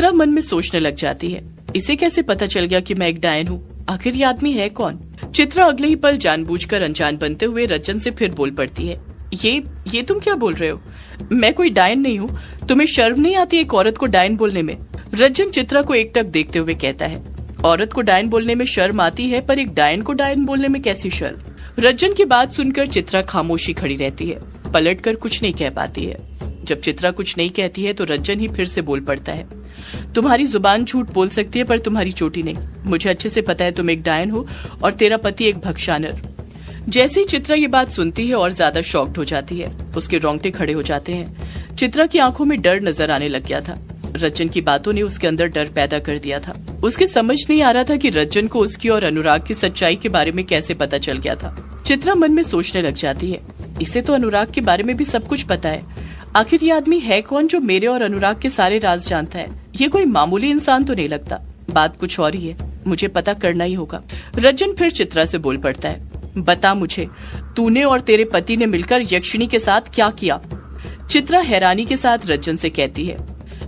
चित्रा मन में सोचने लग जाती है, इसे कैसे पता चल गया कि मैं एक डायन हूँ? आखिर ये आदमी है कौन? चित्रा अगले ही पल जानबूझकर अनजान बनते हुए रज्जन से फिर बोल पड़ती है, ये तुम क्या बोल रहे हो? मैं कोई डायन नहीं हूँ। तुम्हें शर्म नहीं आती एक औरत को डायन बोलने में? रज्जन चित्रा को एकटक देखते हुए कहता है, औरत को डायन बोलने में शर्म आती है, पर एक डायन को डायन बोलने में कैसी शर्म? रज्जन की बात सुनकर चित्रा खामोशी खड़ी रहती है, पलटकर कुछ नहीं कह पाती है। जब चित्रा कुछ नहीं कहती है तो रज्जन ही फिर से बोल पड़ता है, तुम्हारी जुबान झूठ बोल सकती है पर तुम्हारी चोटी नहीं। मुझे अच्छे से पता है तुम एक डायन हो और तेरा पति एक भक्षानर। जैसे ही चित्रा ये बात सुनती है और ज्यादा शॉक्ड हो जाती है, उसके रोंगटे खड़े हो जाते हैं। चित्रा की आंखों में डर नजर आने लग गया था। रज्जन की बातों ने उसके अंदर डर पैदा कर दिया था। उसके समझ नहीं आ रहा था कि रज्जन को उसकी और अनुराग की सच्चाई के बारे में कैसे पता चल गया था। चित्रा मन में सोचने लग जाती है, इसे तो अनुराग के बारे में भी सब कुछ पता है। आखिर ये आदमी है कौन जो मेरे और अनुराग के सारे राज जानता है? ये कोई मामूली इंसान तो नहीं लगता। बात कुछ और ही है, मुझे पता करना ही होगा। रज्जन फिर चित्रा से बोल पड़ता है, बता मुझे, तूने और तेरे पति ने मिलकर यक्षिणी के साथ क्या किया? चित्रा हैरानी के साथ रज्जन से कहती है,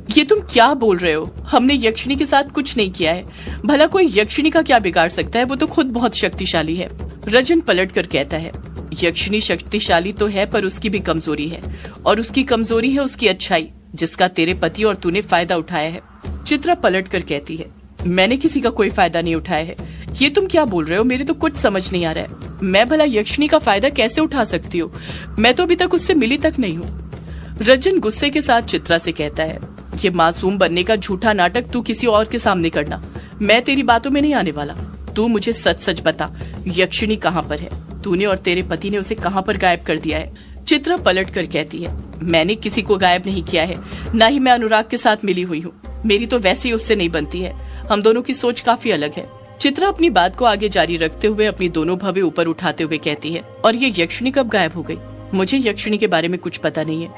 ये तुम क्या बोल रहे हो? हमने यक्षिणी के साथ कुछ नहीं किया है। भला कोई यक्षिणी का क्या बिगाड़ सकता है? वो तो खुद बहुत शक्तिशाली है। रज्जन पलट कर कहता है, यक्षिणी शक्तिशाली तो है पर उसकी भी कमजोरी है, और उसकी कमजोरी है उसकी अच्छाई, जिसका तेरे पति और तूने फायदा उठाया है। चित्रा पलट कर कहती है, मैंने किसी का कोई फायदा नहीं उठाया है। ये तुम क्या बोल रहे हो? मेरे तो कुछ समझ नहीं आ रहा है। मैं भला यक्षिणी का फायदा कैसे उठा सकती हूँ? मैं तो अभी तक उससे मिली तक नहीं हूँ। रज्जन गुस्से के साथ चित्रा से कहता है, ये मासूम बनने का झूठा नाटक तू किसी और के सामने करना। मैं तेरी बातों में नहीं आने वाला। तू मुझे सच सच बता, यक्षिणी कहाँ पर है? तूने और तेरे पति ने उसे कहाँ पर गायब कर दिया है? चित्रा पलट कर कहती है, मैंने किसी को गायब नहीं किया है, न ही मैं अनुराग के साथ मिली हुई हूँ। मेरी तो वैसे ही उससे नहीं बनती है। हम दोनों की सोच काफी अलग है। चित्रा अपनी बात को आगे जारी रखते हुए अपनी दोनों भवें ऊपर उठाते हुए कहती है, और ये यक्षिणी कब गायब हो गई? मुझे यक्षिणी के बारे में कुछ पता नहीं है।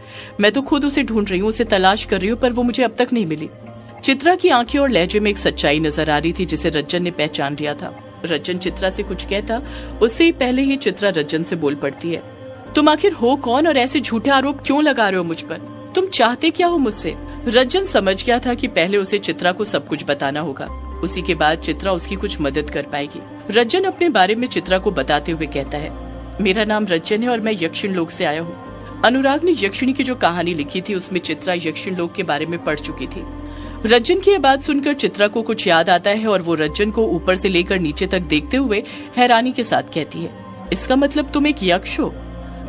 मैं तो खुद उसे ढूंढ रही हूँ, उसे तलाश कर रही हूँ, पर वो मुझे अब तक नहीं मिली। चित्रा की आंखें और लहजे में एक सच्चाई नजर आ रही थी जिसे रज्जन ने पहचान लिया था। रज्जन चित्रा से कुछ कहता उससे ही पहले ही चित्रा रज्जन से बोल पड़ती है, तुम आखिर हो कौन और ऐसे झूठे आरोप क्यों लगा रहे हो मुझ पर? तुम चाहते क्या हो मुझसे? रज्जन समझ गया था कि पहले उसे चित्रा को सब कुछ बताना होगा, उसी के बाद चित्रा उसकी कुछ मदद कर पाएगी। रज्जन अपने बारे में चित्रा को बताते हुए कहता है, मेरा नाम रज्जन है और मैं यक्षिण लोक से आया हूँ। अनुराग ने यक्षिणी की जो कहानी लिखी थी उसमें चित्रा यक्षिण लोक के बारे में पढ़ चुकी थी। रज्जन की यह बात सुनकर चित्रा को कुछ याद आता है और वो रज्जन को ऊपर से लेकर नीचे तक देखते हुए हैरानी के साथ कहती है, इसका मतलब तुम एक यक्ष हो?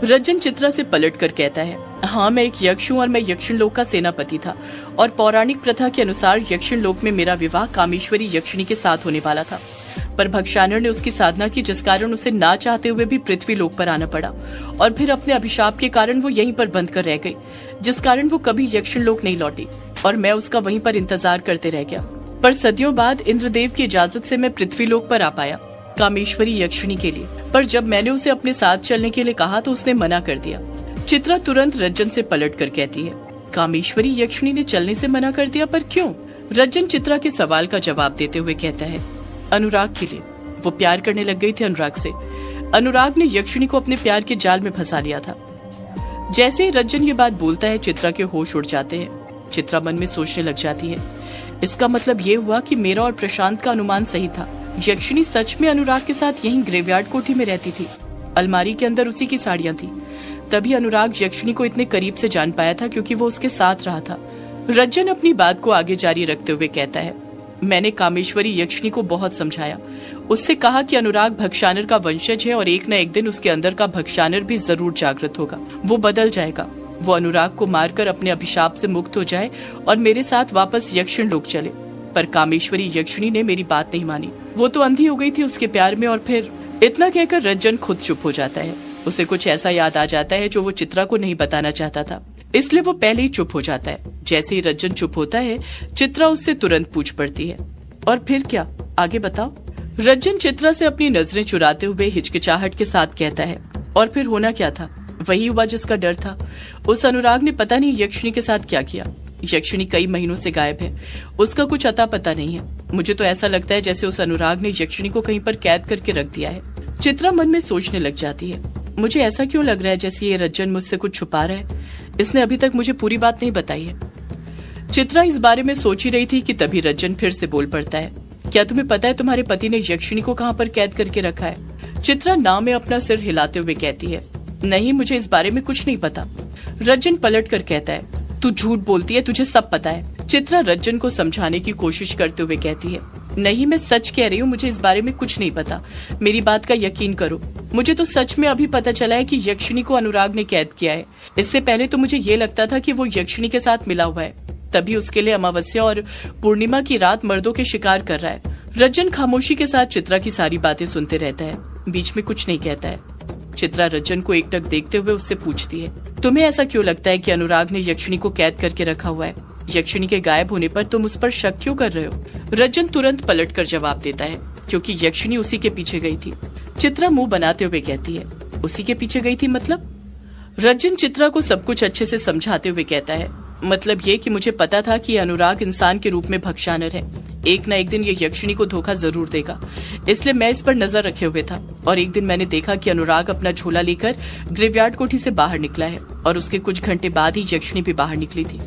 रज्जन चित्रा से पलट कर कहता है, हाँ मैं एक यक्ष हूँ और मैं यक्षिण लोक का सेनापति था, और पौराणिक प्रथा के अनुसार यक्षिण लोक में मेरा विवाह कामेश्वरी यक्षिणी के साथ होने वाला था, पर भक्षानर ने उसकी साधना की, जिस कारण उसे ना चाहते हुए भी पृथ्वी लोक पर आना पड़ा, और फिर अपने अभिशाप के कारण वो यहीं पर बंद कर रह गई, जिस कारण वो कभी यक्षिण लोक नहीं लौटी और मैं उसका वहीं पर इंतजार करते रह गया। पर सदियों बाद इंद्रदेव की इजाजत से मैं पृथ्वी लोक पर आ पाया कामेश्वरी यक्षिणी के लिए, पर जब मैंने उसे अपने साथ चलने के लिए कहा तो उसने मना कर दिया। चित्रा तुरंत रज्जन से पलट कर कहती है, कामेश्वरी यक्षिणी ने चलने से मना कर दिया, पर क्यों? रज्जन चित्रा के सवाल का जवाब देते हुए कहता है, अनुराग के लिए। वो प्यार करने लग गई थी अनुराग से। अनुराग ने यक्षिणी को अपने प्यार के जाल में फंसा लिया था। जैसे ही रज्जन ये बात बोलता है चित्रा के होश उड़ जाते हैं। चित्रा मन में सोचने लग जाती है, इसका मतलब ये हुआ कि मेरा और प्रशांत का अनुमान सही था। यक्षिणी सच में अनुराग के साथ यहीं ग्रेवयार्ड कोठी में रहती थी। अलमारी के अंदर उसी की साड़ियां थी। तभी अनुराग यक्षिणी को इतने करीब से जान पाया था क्योंकि वो उसके साथ रहा था। रज्जन अपनी बात को आगे जारी रखते हुए कहता है, मैंने कामेश्वरी यक्षिणी को बहुत समझाया। उससे कहा कि अनुराग भक्षानर का वंशज है और एक न एक दिन उसके अंदर का भक्षानर भी जरूर जागृत होगा। वो बदल जाएगा। वो अनुराग को मारकर अपने अभिशाप से मुक्त हो जाए और मेरे साथ वापस यक्षिण लोक चले। पर कामेश्वरी यक्षिणी ने मेरी बात नहीं मानी। वो तो अंधी हो गई थी उसके प्यार में। और फिर इतना कहकर रज्जन खुद चुप हो जाता है। उसे कुछ ऐसा याद आ जाता है जो वो चित्रा को नहीं बताना चाहता था, इसलिए वो पहले ही चुप हो जाता है। जैसे ही रज्जन चुप होता है चित्रा उससे तुरंत पूछ पड़ती है, और फिर क्या, आगे बताओ। रज्जन चित्रा से अपनी नजरें चुराते हुए हिचकिचाहट के साथ कहता है, और फिर होना क्या था? वही हुआ जिसका डर था। उस अनुराग ने पता नहीं यक्षिणी के साथ क्या किया। यक्षिणी कई महीनों से गायब है। उसका कुछ अता पता नहीं है। मुझे तो ऐसा लगता है जैसे उस अनुराग ने यक्षिणी को कहीं पर कैद करके रख दिया है। चित्रा मन में सोचने लग जाती है, मुझे ऐसा क्यों लग रहा है जैसे ये रज्जन मुझसे कुछ छुपा रहा है। इसने अभी तक मुझे पूरी बात नहीं बताई है। चित्रा इस बारे में सोच ही रही थी कि तभी रज्जन फिर से बोल पड़ता है, क्या तुम्हें पता है तुम्हारे पति ने यक्षिणी को कहाँ पर कैद करके रखा है? चित्रा ना में अपना सिर हिलाते हुए कहती है, नहीं, मुझे इस बारे में कुछ नहीं पता। रज्जन पलट कर कहता है, तू झूठ बोलती है, तुझे सब पता है। चित्रा रज्जन को समझाने की कोशिश करते हुए कहती है, नहीं, मैं सच कह रही हूँ, मुझे इस बारे में कुछ नहीं पता, मेरी बात का यकीन करो। मुझे तो सच में अभी पता चला है कि यक्षिणी को अनुराग ने कैद किया है। इससे पहले तो मुझे ये लगता था कि वो यक्षिणी के साथ मिला हुआ है, तभी उसके लिए अमावस्या और पूर्णिमा की रात मर्दों के शिकार कर रहा है। रज्जन खामोशी के साथ चित्रा की सारी बातें सुनते रहता है, बीच में कुछ नहीं कहता है। चित्रा रज्जन को एकटक देखते हुए उससे पूछती है, तुम्हें ऐसा क्यों लगता है कि अनुराग ने यक्षिणी को कैद करके रखा हुआ है? यक्षिणी के गायब होने पर तुम उस पर शक क्यों कर रहे हो? रज्जन तुरंत पलटकर जवाब देता है, क्योंकि यक्षिणी उसी के पीछे गई थी। चित्रा मुंह बनाते हुए कहती है, उसी के पीछे गई थी मतलब? रज्जन चित्रा को सब कुछ अच्छे से समझाते हुए कहता है, मतलब ये कि मुझे पता था कि अनुराग इंसान के रूप में भक्षानर है, एक न एक दिन ये यक्षिणी को धोखा जरूर देगा, इसलिए मैं इस पर नजर रखे हुए था। और एक दिन मैंने देखा कि अनुराग अपना झोला लेकर ग्रेवयार्ड कोठी से बाहर निकला है और उसके कुछ घंटे बाद ही यक्षिणी भी बाहर निकली थी।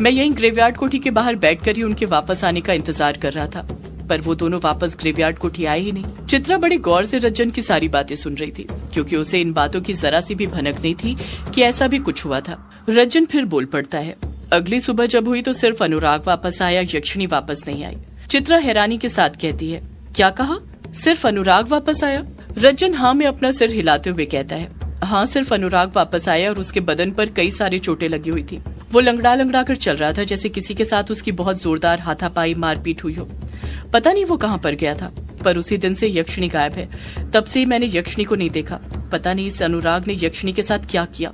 मैं यहीं ग्रेवयार्ड कोठी के बाहर बैठकर ही उनके वापस आने का इंतजार कर रहा था, पर वो दोनों वापस ग्रेवयार्ड कोठी आए ही नहीं। चित्रा बड़े गौर से रज्जन की सारी बातें सुन रही थी, क्योंकि उसे इन बातों की जरा सी भी भनक नहीं थी कि ऐसा भी कुछ हुआ था। रज्जन फिर बोल पड़ता है, अगली सुबह जब हुई तो सिर्फ अनुराग वापस आया, यक्षिणी वापस नहीं आई। चित्रा हैरानी के साथ कहती है, क्या कहा? सिर्फ अनुराग वापस आया? रज्जन हाँ में अपना सिर हिलाते हुए कहता है, हाँ, सिर्फ अनुराग वापस आया और उसके बदन पर कई सारी चोटें लगी हुई थी। वो लंगड़ा लंगड़ा कर चल रहा था, जैसे किसी के साथ उसकी बहुत जोरदार हाथापाई मारपीट हुई हो। पता नहीं वो कहाँ पर गया था, पर उसी दिन से यक्षिणी गायब है। तब से ही मैंने यक्षिणी को नहीं देखा। पता नहीं इस अनुराग ने यक्षिणी के साथ क्या किया।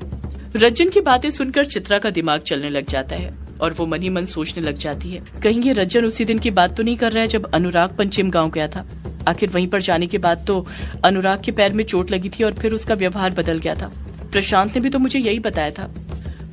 रज्जन की बातें सुनकर चित्रा का दिमाग चलने लग जाता है और वो मन ही मन सोचने लग जाती है, कहीं ये रज्जन उसी दिन की बात तो नहीं कर रहा है जब अनुराग पंचिम गांव गया था। आखिर वहीं पर जाने के बाद तो अनुराग के पैर में चोट लगी थी और फिर उसका व्यवहार बदल गया था। प्रशांत ने भी तो मुझे यही बताया था।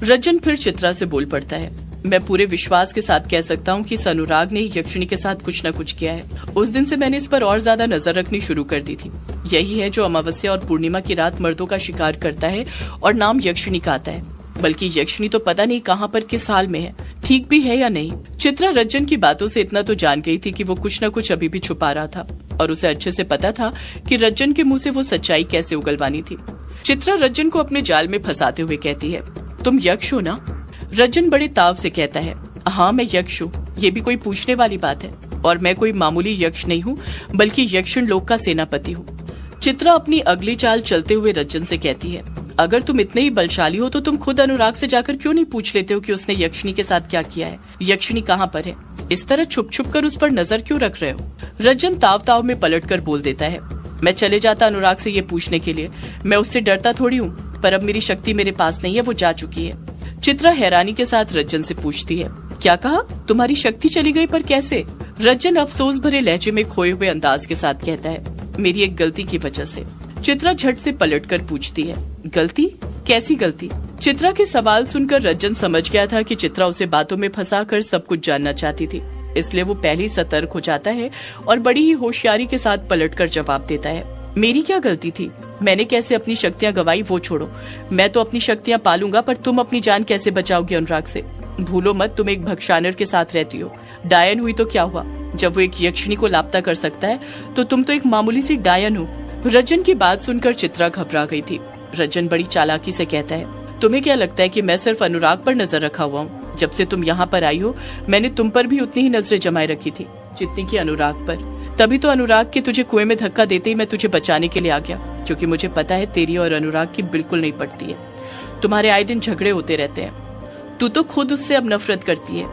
रज्जन फिर चित्रा से बोल पड़ता है, मैं पूरे विश्वास के साथ कह सकता हूँ कि इस अनुराग ने ही यक्षिणी के साथ कुछ न कुछ किया है। उस दिन से मैंने इस पर और ज्यादा नजर रखनी शुरू कर दी थी। यही है जो अमावस्या और पूर्णिमा की रात मर्दों का शिकार करता है और नाम यक्षिणी का आता है। बल्कि यक्षिणी तो पता नहीं कहाँ पर किस हाल में है, ठीक भी है या नहीं। चित्रा रज्जन की बातों से इतना तो जान गई थी कि वो कुछ न कुछ अभी भी छुपा रहा था और उसे अच्छे से पता था कि रज्जन के मुंह से वो सच्चाई कैसे उगलवानी थी। चित्रा रज्जन को अपने जाल में फंसाते हुए कहती है, तुम यक्ष हो ना? रज्जन बड़े ताव से कहता है, हाँ, मैं यक्ष हूँ, ये भी कोई पूछने वाली बात है? और मैं कोई मामूली यक्ष नहीं हूँ, बल्कि यक्षिण लोक का सेनापति हूँ। चित्रा अपनी अगली चाल चलते हुए रज्जन से कहती है, अगर तुम इतने ही बलशाली हो तो तुम खुद अनुराग से जाकर क्यों नहीं पूछ लेते हो कि उसने यक्षिणी के साथ क्या किया है, यक्षिणी कहाँ पर है? इस तरह छुप छुप कर उस पर नजर क्यों रख रहे हो? रज्जन ताव ताव में पलट कर बोल देता है, मैं चले जाता अनुराग से ये पूछने के लिए, मैं उससे डरता थोड़ी हूँ, पर अब मेरी शक्ति मेरे पास नहीं है, वो जा चुकी है। चित्रा हैरानी के साथ रज्जन से पूछती है, क्या कहा? तुम्हारी शक्ति चली गई, पर कैसे? रज्जन अफसोस भरे लहजे में खोए हुए अंदाज के साथ कहता है, मेरी एक गलती की वजह से। चित्रा झट से पलटकर पूछती है, गलती? कैसी गलती? चित्रा के सवाल सुनकर रज्जन समझ गया था कि चित्रा उसे बातों में फंसाकर सब कुछ जानना चाहती थी, इसलिए वो पहले ही सतर्क हो जाता है और बड़ी ही होशियारी के साथ पलटकर जवाब देता है, मेरी क्या गलती थी? मैंने कैसे अपनी शक्तियाँ गवाई वो छोड़ो, मैं तो अपनी शक्तियाँ पालूंगा, पर तुम अपनी जान कैसे बचाओगे अनुराग से? भूलो मत, तुम एक भक्षानर के साथ रहती हो। डायन हुई तो क्या हुआ, जब वो एक यक्षिणी को लापता कर सकता है तो तुम तो एक मामूली सी डायन हो। रज्जन की बात सुनकर चित्रा घबरा गई थी। रज्जन बड़ी चालाकी से कहता है, तुम्हें क्या लगता है कि मैं सिर्फ अनुराग पर नजर रखा हुआ हूँ? जब से तुम यहाँ पर आई हो मैंने तुम पर भी उतनी ही नजरें जमाए रखी थी जितनी की अनुराग पर। तभी तो अनुराग के तुझे कुएं में धक्का देते ही मैं तुझे बचाने के लिए आ गया, क्योंकि मुझे पता है तेरी और अनुराग की बिल्कुल नहीं पड़ती है। तुम्हारे आए दिन झगड़े होते रहते हैं, तू तो खुद उससे अब नफरत करती है।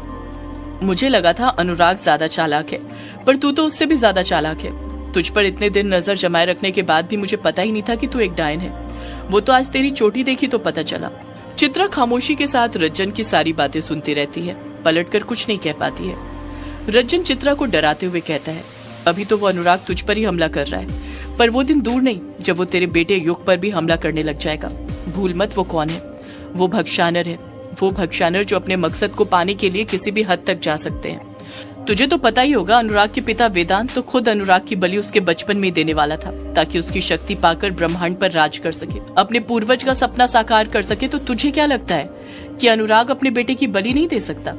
मुझे लगा था अनुराग ज्यादा चालाक है, पर तू तो उससे भी ज्यादा चालाक है। तुझ पर इतने दिन नजर जमाए रखने के बाद भी मुझे पता ही नहीं था कि तू एक डायन है। वो तो आज तेरी चोटी देखी तो पता चला। चित्रा खामोशी के साथ रज्जन की सारी बातें सुनती रहती है, पलटकर कुछ नहीं कह पाती है। रज्जन चित्रा को डराते हुए कहता है, अभी तो वो अनुराग तुझ पर ही हमला कर रहा है, पर वो दिन दूर नहीं जब वो तेरे बेटे युग पर भी हमला करने लग जाएगा। भूल मत वो कौन है, वो भक्षानर है। वो भक्षानर जो अपने मकसद को पाने के लिए किसी भी हद तक जा सकते हैं। तुझे तो पता ही होगा, अनुराग के पिता वेदांत तो खुद अनुराग की बलि उसके बचपन में देने वाला था, ताकि उसकी शक्ति पाकर ब्रह्मांड पर राज कर सके, अपने पूर्वज का सपना साकार कर सके। तो तुझे क्या लगता है कि अनुराग अपने बेटे की बलि नहीं दे सकता?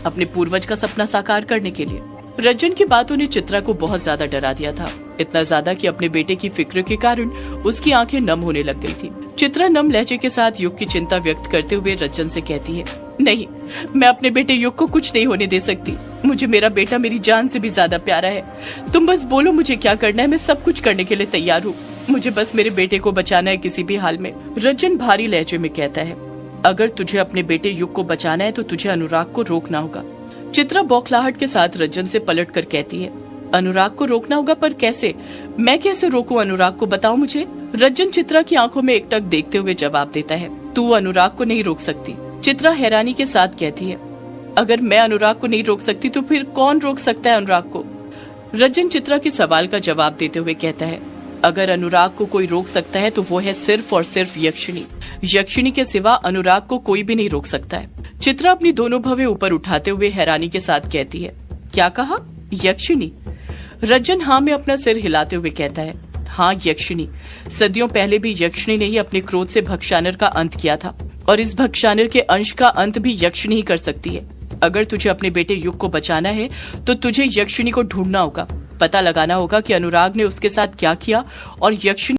अपने पूर्वज का सपना साकार करने के लिए। रंजन की बातों ने चित्रा को बहुत ज्यादा डरा दिया था, इतना ज्यादा कि अपने बेटे की फिक्र के कारण उसकी आंखें नम होने लग गई थी। चित्रा नम लहजे के साथ युग की चिंता व्यक्त करते हुए रंजन से कहती है, नहीं, मैं अपने बेटे युग को कुछ नहीं होने दे सकती। मुझे मेरा बेटा मेरी जान से भी ज्यादा प्यारा है। तुम बस बोलो मुझे क्या करना है, मैं सब कुछ करने के लिए तैयार हूँ। मुझे बस मेरे बेटे को बचाना है किसी भी हाल में। रंजन भारी लहजे में कहता है, अगर तुझे अपने बेटे युग को बचाना है तो तुझे अनुराग को रोकना होगा। चित्रा बौखलाहट के साथ रंजन से पलट कर कहती है, अनुराग को रोकना होगा, पर कैसे? मैं कैसे रोकूं अनुराग को, बताओ मुझे। रंजन चित्रा की आंखों में एकटक देखते हुए जवाब देता है, तू अनुराग को नहीं रोक सकती। चित्रा हैरानी के साथ कहती है, अगर मैं अनुराग को नहीं रोक सकती तो फिर कौन रोक सकता है अनुराग को? रंजन चित्रा के सवाल का जवाब देते हुए कहता है, अगर अनुराग को कोई रोक सकता है तो वो है सिर्फ और सिर्फ यक्षिणी। यक्षिणी के सिवा अनुराग को कोई भी नहीं रोक सकता है। चित्रा अपनी दोनों भवें ऊपर उठाते हुए हैरानी के साथ कहती है, क्या कहा? यक्षिणी? रंजन हाँ में अपना सिर हिलाते हुए कहता है, हाँ यक्षिणी। सदियों पहले भी यक्षिणी ने ही अपने क्रोध से भक्षानर का अंत किया था, और इस भक्षानर के अंश का अंत भी यक्षिणी ही कर सकती है। अगर तुझे अपने बेटे युग को बचाना है तो तुझे यक्षिणी को ढूंढना होगा, पता लगाना होगा कि अनुराग ने उसके साथ क्या किया और यक्षिणी